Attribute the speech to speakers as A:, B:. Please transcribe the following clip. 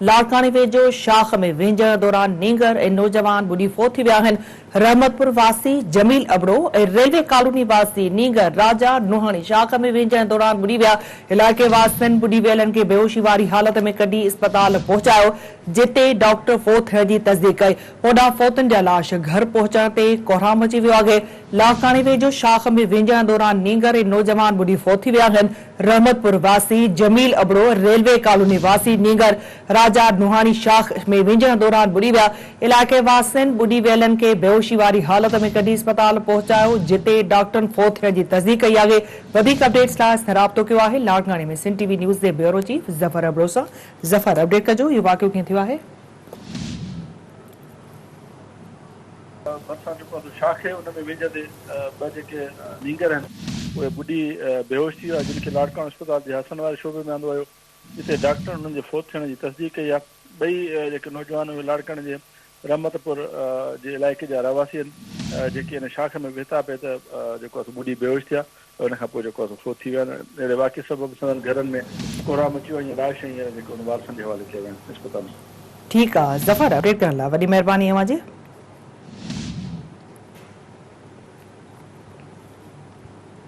A: लाड़कानी वेझो शाख में वेंझण दौरान नींगर ऐं नौजवान बुढ़ी फोत थी विया आहिनि। रहमतपुर वासी जमील अबड़ो ऐं रेलवे कॉलोनी वासी नींगर राजा नुहाणी शाख में वेंझण दौरान बुड़ी विया। इलाइक़े वासियुनि बुड़ी वियलनि खे बेहोशी वारी हालत में कढी अस्पताल पहुचायो, जिते डॉक्टर फोत थियण जी तस्दीक कई। होॾां फोतुनि जा लाश घर पहुचण ते कोहराम मची वियो आहे। लाड़कानी वेझो शाख में वेंझण दौरान नींगर ऐं नौजवान बुढ़ी फोत थी विया आहिनि। रहमतपुर वासी जमील अबड़ो रेलवे कॉलोनी वासी नींगर राजा नुहाणी शाख में वेंझण दौरान बुड़ी विया। इलाइक़े वासियुनि बुड़ी वियलनि खे बेहोशी वारी हालत में कढी अस्पताल पहुचायो, जिते डॉक्टरनि फोत थियण जी तस्दीक कई आहे। वधीक अपडेट्स लाइ राब्तो कयो आहे लाड़कानी में सिंध टीवी न्यूज़ जे ब्यूरो चीफ ज़फर अबड़ो सां। ज़फर, अपडेट कजो, इहो वाक़ियो कीअं थियो आहे?
B: शाख है उनमें वेझे ते ॿ जेके नींगर आहिनि उहे बुढ़ी बेहोश थी विया, जिनखे लाड़काना अस्पताल जे हसन वारे शोबे में आंदो आयो, जिते डॉक्टर उन्हनि जे फोत थियण जी तस्दीक कई आहे। ॿई जेके नौजवान उहे लाड़काने जे रहमतपुर जे इलाइक़े जा रहवासी आहिनि, जेके हिन शाख में वेठा पिए त जेको आहे बुढ़ी बेहोश थिया, उन खां पोइ जेको आहे फोत थी विया आहिनि। अहिड़े वाक़े सबबि संदनि घरनि में कोहराम मची वियो, लाश हींअर जेके उन वारसनि जे हवाले कया विया आहिनि अस्पताल में।
A: ठीकु आहे ज़फर, अपडेट करण लाइ वॾी महिरबानी अव्हां जी।